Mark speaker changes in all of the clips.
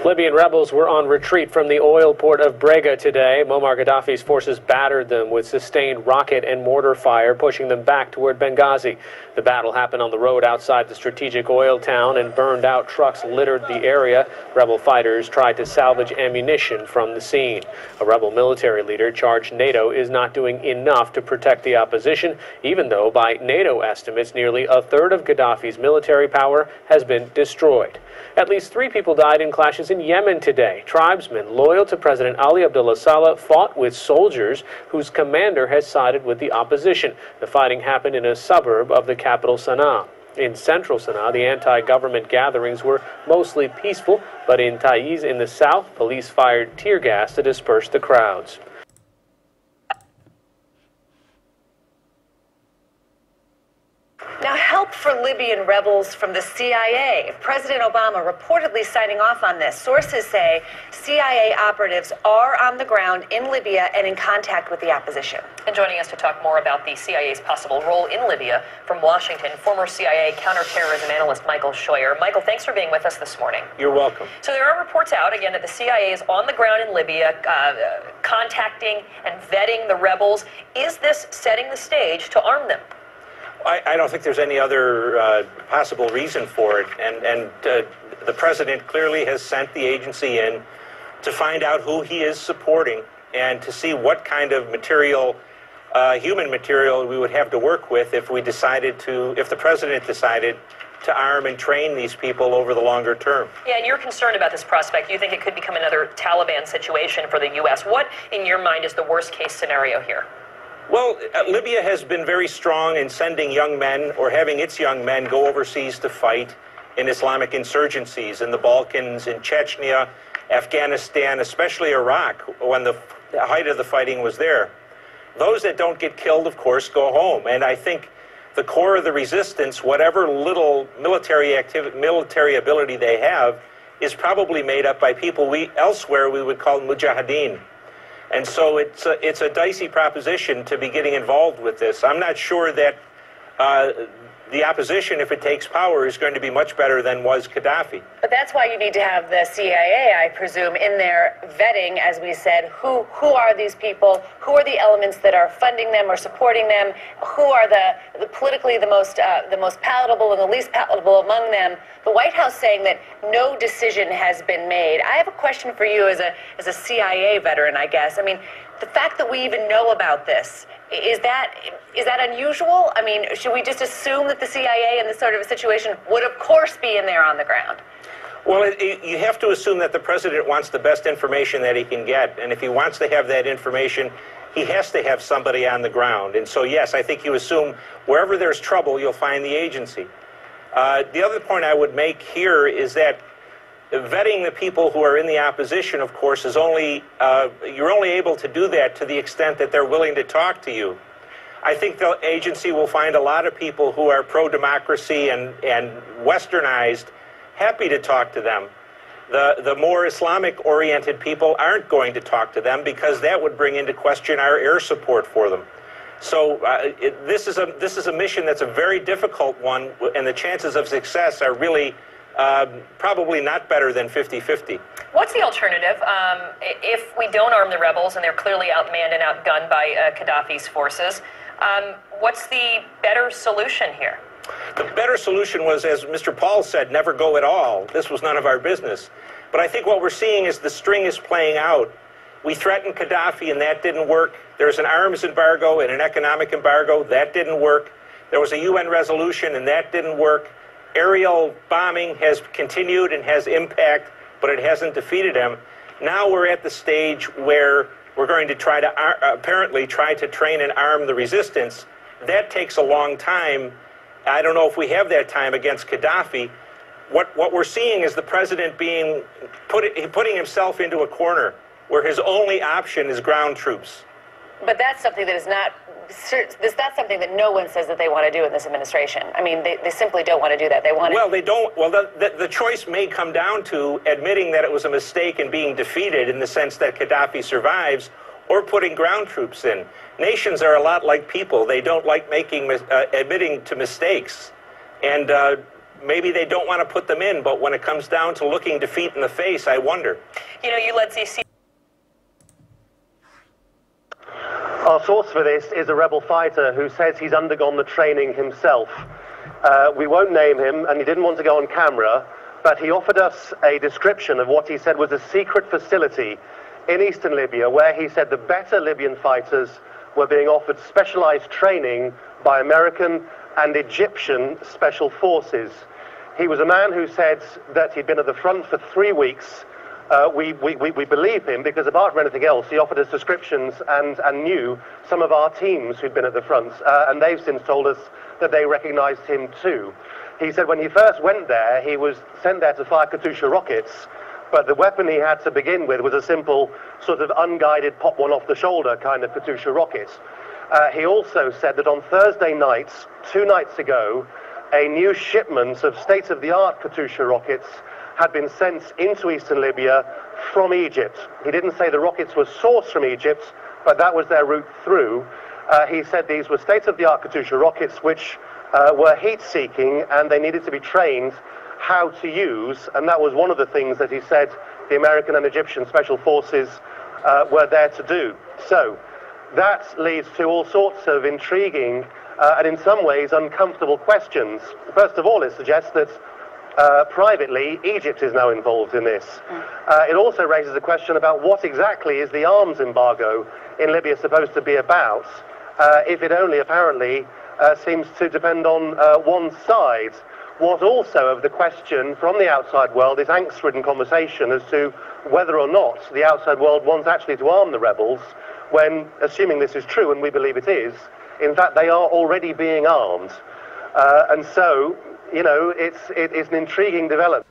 Speaker 1: Libyan rebels were on retreat from the oil port of Brega today. Muammar Gaddafi's forces battered them with sustained rocket and mortar fire, pushing them back toward Benghazi. The battle happened on the road outside the strategic oil town, and burned out trucks littered the area. Rebel fighters tried to salvage ammunition from the scene. A rebel military leader charged NATO is not doing enough to protect the opposition, even though by NATO estimates nearly a third of Gaddafi's military power has been destroyed. At least 3 people died in clashes in Yemen today. Tribesmen loyal to President Ali Abdullah Saleh fought with soldiers whose commander has sided with the opposition. The fighting happened in a suburb of the capital, Sana'a. In central Sana'a, the anti-government gatherings were mostly peaceful, but in Taiz in the south, police fired tear gas to disperse the crowds.
Speaker 2: Now, help for Libyan rebels from the CIA. President Oumama reportedly signing off on this. Sources say CIA operatives are on the ground in Libya and in contact with the opposition.
Speaker 3: And joining us to talk more about the CIA's possible role in Libya from Washington, former CIA counterterrorism analyst Michael Scheuer. Michael, thanks for being with us this morning.
Speaker 1: You're welcome.
Speaker 3: So there are reports out, again, that the CIA is on the ground in Libya, contacting and vetting the rebels. Is this setting the stage to arm them?
Speaker 4: I don't think there's any other possible reason for it. And the president clearly has sent the agency in to find out who he is supporting and to see what kind of material, human material, we would have to work with if we decided to, if the president decided to arm and train these people over the longer term.
Speaker 3: Yeah, and you're concerned about this prospect. You think it could become another Taliban situation for the U.S. What, in your mind, is the worst-case scenario here?
Speaker 4: Well, Libya has been very strong in sending young men or having its young men go overseas to fight in Islamic insurgencies in the Balkans, in Chechnya, Afghanistan, especially Iraq, when the height of the fighting was there. Those that don't get killed, of course, go home. And I think the core of the resistance, whatever little military ability they have, is probably made up by people elsewhere we would call Mujahedeen. And so it's a dicey proposition to be getting involved with this. I'm not sure that the opposition, if it takes power, is going to be much better than was Gaddafi.
Speaker 2: But that's why you need to have the CIA, I presume, in there vetting, as we said, who are these people, who are the elements that are funding them or supporting them, who are the politically the most palatable and the least palatable among them. The White House saying that no decision has been made. I have a question for you as a CIA veteran, I guess. I mean, the fact that we even know about this, is that unusual? I mean, should we just assume that the CIA in this sort of a situation would, of course, be in there on the ground?
Speaker 4: Well, you have to assume that the president wants the best information that he can get. And if he wants to have that information, he has to have somebody on the ground. And so, yes, I think you assume wherever there's trouble, you'll find the agency. The other point I would make here is that vetting the people who are in the opposition, of course, is you're only able to do that to the extent that they're willing to talk to you. I think the agency will find a lot of people who are pro-democracy and westernized happy to talk to them. The more Islamic-oriented people aren't going to talk to them because that would bring into question our air support for them. So this is a mission that's a very difficult one, and the chances of success are really probably not better than 50-50.
Speaker 3: What's the alternative if we don't arm the rebels and they're clearly outmanned and outgunned by Gaddafi's forces? What's the better solution here?
Speaker 4: The better solution was, as Mr. Paul said, never go at all. This was none of our business. But I think what we're seeing is the string is playing out. We threatened Gaddafi and that didn't work. There's an arms embargo and an economic embargo. That didn't work. There was a UN resolution and that didn't work. Aerial bombing has continued and has impact, but it hasn't defeated him. Now we're at the stage where we're going to try to apparently try to train and arm the resistance. That takes a long time. I don't know if we have that time against Gaddafi. What we're seeing is the president putting himself into a corner where his only option is ground troops.
Speaker 2: But that's something that is not. That's something that no one says that they want to do in this administration. I mean, they simply don't want to do that. They want.
Speaker 4: Well, they don't. Well, the choice may come down to admitting that it was a mistake and being defeated in the sense that Gaddafi survives, or putting ground troops in. Nations are a lot like people. They don't like admitting to mistakes. And maybe they don't want to put them in, but when it comes down to looking defeat in the face, I wonder.
Speaker 3: You know, you led CC.
Speaker 5: Our source for this is a rebel fighter who says he's undergone the training himself. We won't name him, and he didn't want to go on camera, but he offered us a description of what he said was a secret facility in eastern Libya, where he said the better Libyan fighters were being offered specialized training by American and Egyptian special forces. He was a man who said that he'd been at the front for 3 weeks. We believe him because, apart from anything else, he offered us descriptions and knew some of our teams who'd been at the front, and they've since told us that they recognized him too. He said when he first went there, he was sent there to fire Katyusha rockets, but the weapon he had to begin with was a simple sort of unguided pop one off the shoulder kind of Katyusha rocket. He also said that on Thursday nights, 2 nights ago, a new shipment of state-of-the-art Katyusha rockets had been sent into eastern Libya from Egypt. He didn't say the rockets were sourced from Egypt, but that was their route through. He said these were state-of-the-art Katyusha rockets which were heat-seeking, and they needed to be trained how to use, and that was one of the things that he said the American and Egyptian special forces were there to do. So that leads to all sorts of intriguing and in some ways uncomfortable questions. First of all, it suggests that privately Egypt is now involved in this. It also raises a question about what exactly is the arms embargo in Libya supposed to be about, if it only apparently seems to depend on one side. What also of the question from the outside world is angst-ridden conversation as to whether or not the outside world wants actually to arm the rebels when, assuming this is true, and we believe it is, in fact they are already being armed. And so, you know, it's an intriguing development.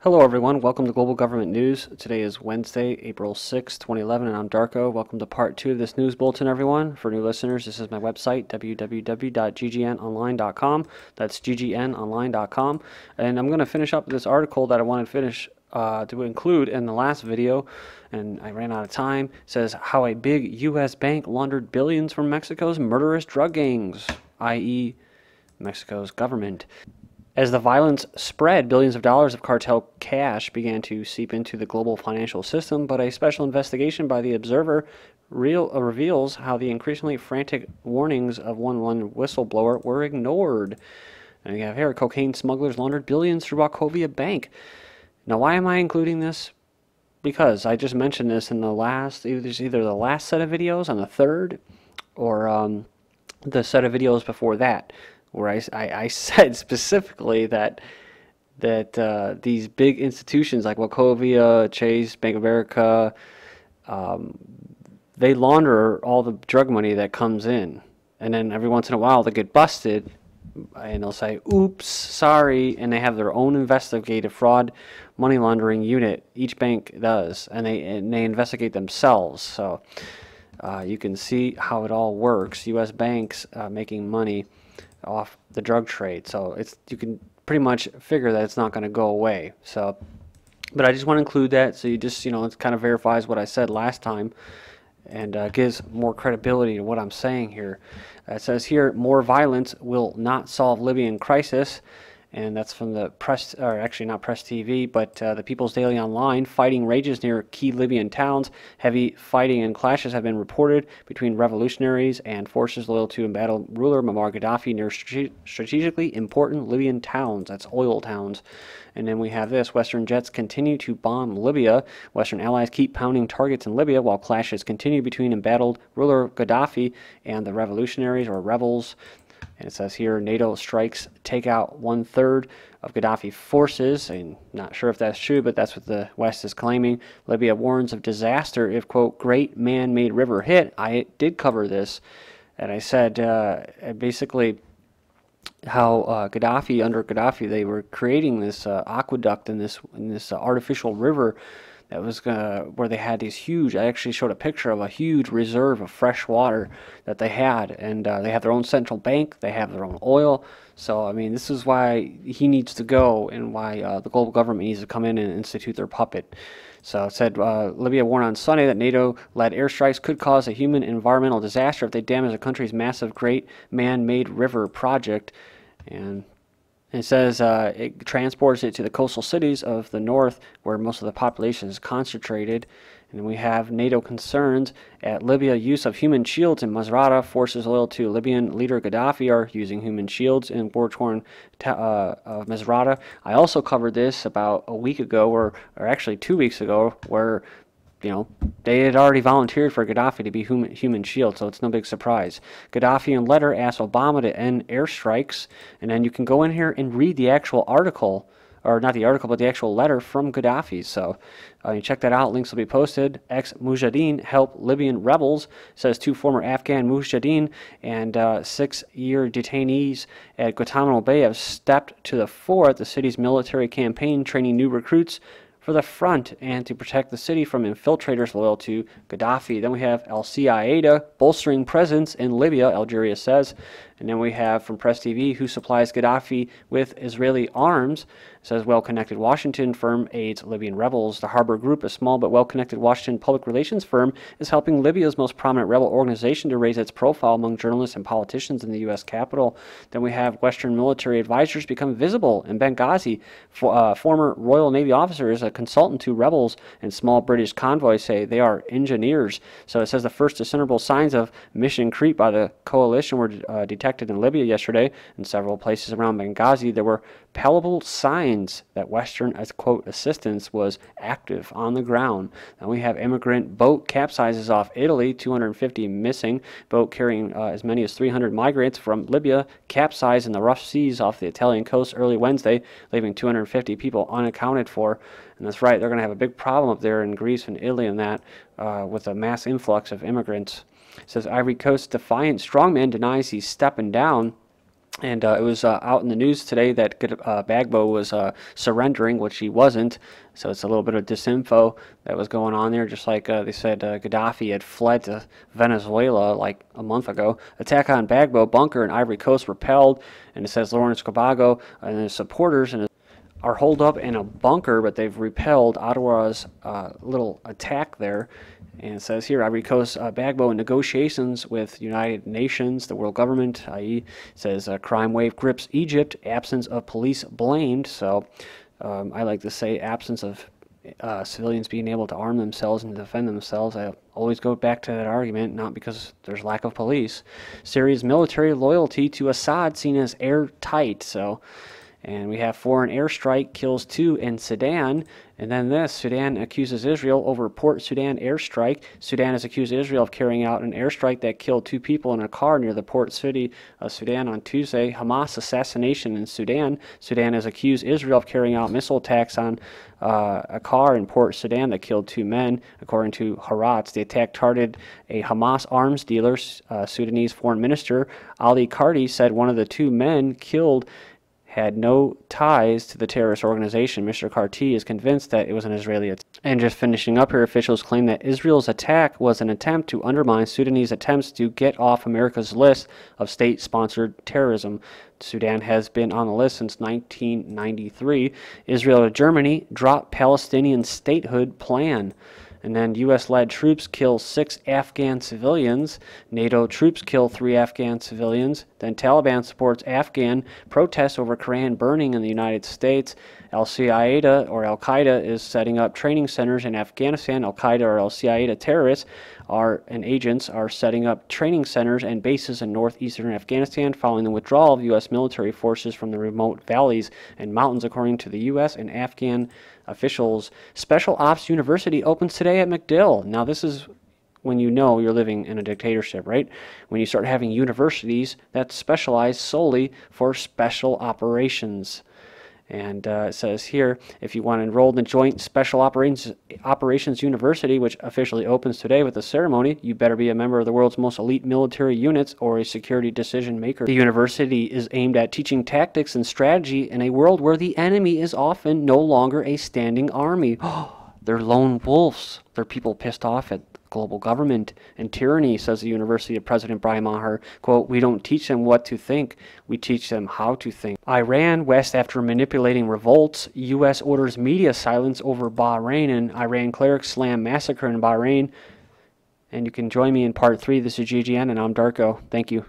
Speaker 6: Hello everyone, welcome to Global Government News. Today is Wednesday, April 6, 2011, and I'm Darko. Welcome to part 2 of this news bulletin, everyone. For new listeners, this is my website, www.ggnonline.com. That's ggnonline.com. And I'm going to finish up this article that I wanted to finish to include in the last video, and I ran out of time. It says how a big U.S. bank laundered billions from Mexico's murderous drug gangs, i.e. Mexico's government. As the violence spread, billions of dollars of cartel cash began to seep into the global financial system, but a special investigation by The Observer reveals how the increasingly frantic warnings of one London whistleblower were ignored. And you have here, cocaine smugglers laundered billions through Wachovia Bank. Now, why am I including this? Because I just mentioned this in the last, either the last set of videos on the 3rd, or the set of videos before that, where I said specifically that these big institutions like Wachovia, Chase, Bank of America, they launder all the drug money that comes in. And then every once in a while they get busted, and they'll say, oops, sorry, and they have their own investigative fraud money laundering unit. Each bank does, and they investigate themselves. So you can see how it all works. U.S. banks making money off the drug trade, so you can pretty much figure that it's not going to go away. So, but I just want to include that, so you just, you know, it kind of verifies what I said last time, and gives more credibility to what I'm saying here. It says here, more violence will not solve Libyan crisis. And that's from the press, or actually not Press TV, but the People's Daily Online. Fighting rages near key Libyan towns. Heavy fighting and clashes have been reported between revolutionaries and forces loyal to embattled ruler Muammar Gaddafi near strategically important Libyan towns. That's oil towns. And then we have this. Western jets continue to bomb Libya. Western allies keep pounding targets in Libya while clashes continue between embattled ruler Gaddafi and the revolutionaries or rebels. And it says here, NATO strikes take out 1/3 of Gaddafi forces. I'm not sure if that's true, but that's what the West is claiming. Libya warns of disaster if, quote, great man-made river hit. I did cover this, and I said basically how Gaddafi, under Gaddafi, they were creating this aqueduct in this artificial river that was where they had these huge, I actually showed a picture of a huge reserve of fresh water that they had, and they have their own central bank, they have their own oil. So, I mean, this is why he needs to go, and why the global government needs to come in and institute their puppet. So it said, Libya warned on Sunday that NATO-led airstrikes could cause a human and environmental disaster if they damage the country's massive Great Man-Made River project. And It says it transports it to the coastal cities of the north where most of the population is concentrated. And we have NATO concerns at Libya. Use of human shields in Misrata. Forces loyal to Libyan leader Gaddafi are using human shields in war-torn Misrata. I also covered this about a week ago, or actually 2 weeks ago, where they had already volunteered for Gaddafi to be human shield, so it's no big surprise. Gaddafi in letter asked Oumama to end airstrikes, and then you can go in here and read the actual article, or not the article, but the actual letter from Gaddafi. So you check that out. Links will be posted. Ex-Mujahedeen help Libyan rebels, says 2 former Afghan Mujahedeen and 6-year detainees at Guantanamo Bay have stepped to the fore at the city's military campaign, training new recruits for the front and to protect the city from infiltrators loyal to Gaddafi. Then we have CIA bolstering presence in Libya, Algeria says. And then we have from Press TV, who supplies Gaddafi with Israeli arms, says well-connected Washington firm aids Libyan rebels. The Harbor Group, a small but well-connected Washington public relations firm, is helping Libya's most prominent rebel organization to raise its profile among journalists and politicians in the U.S. Capitol. Then we have Western military advisors become visible in Benghazi. Former Royal Navy officers, a consultant to rebels and small British convoys, say they are engineers. So it says the first discernible signs of mission creep by the coalition were detected in Libya yesterday. In several places around Benghazi, there were palpable signs that Western, as quote, assistance was active on the ground. Now we have immigrant boat capsizes off Italy, 250 missing. Boat carrying as many as 300 migrants from Libya capsized in the rough seas off the Italian coast early Wednesday, leaving 250 people unaccounted for. And that's right, they're going to have a big problem up there in Greece and Italy and that with a mass influx of immigrants. It says Ivory Coast defiant strongman denies he's stepping down. And it was out in the news today that Gbagbo was surrendering, which he wasn't. So it's a little bit of disinfo that was going on there, just like they said Gaddafi had fled to Venezuela like a month ago. Attack on Gbagbo bunker in Ivory Coast repelled. And it says Lawrence Gbagbo and his supporters are holed up in a bunker, but they've repelled Ottawa's little attack there. And it says here, Ivory Coast Gbagbo in negotiations with United Nations, the world government, i.e. says crime wave grips Egypt, absence of police blamed. So I like to say absence of civilians being able to arm themselves and defend themselves. I always go back to that argument, not because there's lack of police. Syria's military loyalty to Assad seen as airtight. And we have foreign airstrike kills 2 in Sudan. And then this, Sudan accuses Israel over Port Sudan airstrike. Sudan has accused Israel of carrying out an airstrike that killed 2 people in a car near the port city of Sudan on Tuesday. Hamas assassination in Sudan. Sudan has accused Israel of carrying out missile attacks on a car in Port Sudan that killed 2 men, according to Haaretz. The attack targeted a Hamas arms dealer. Sudanese Foreign Minister Ali Kardi said one of the 2 men killed had no ties to the terrorist organization. Mr. Karti is convinced that it was an Israeli attack. And just finishing up here, officials claim that Israel's attack was an attempt to undermine Sudanese attempts to get off America's list of state-sponsored terrorism. Sudan has been on the list since 1993. Israel and Germany dropped Palestinian statehood plan. And then U.S.-led troops kill 6 Afghan civilians. NATO troops kill 3 Afghan civilians. Then Taliban supports Afghan protests over Quran burning in the United States. Al-Qaeda or Al-Qaeda is setting up training centers in Afghanistan. Al-Qaeda or Al-Qaeda terrorists and agents are setting up training centers and bases in northeastern Afghanistan following the withdrawal of U.S. military forces from the remote valleys and mountains, according to the U.S. and Afghan officials. Special Ops University opens today at MacDill. Now this is when you know you're living in a dictatorship, right? When you start having universities that specialize solely for special operations. And it says here, if you want to enroll in the Joint Special Operations University, which officially opens today with a ceremony, you better be a member of the world's most elite military units or a security decision maker. The university is aimed at teaching tactics and strategy in a world where the enemy is often no longer a standing army. They're lone wolves. They're people pissed off at global government and tyranny, says the University of President Brian Maher. Quote, we don't teach them what to think, we teach them how to think. Iran, West after manipulating revolts. U.S. orders media silence over Bahrain, and Iran clerics slam massacre in Bahrain. And you can join me in part 3. This is GGN, and I'm Darko. Thank you.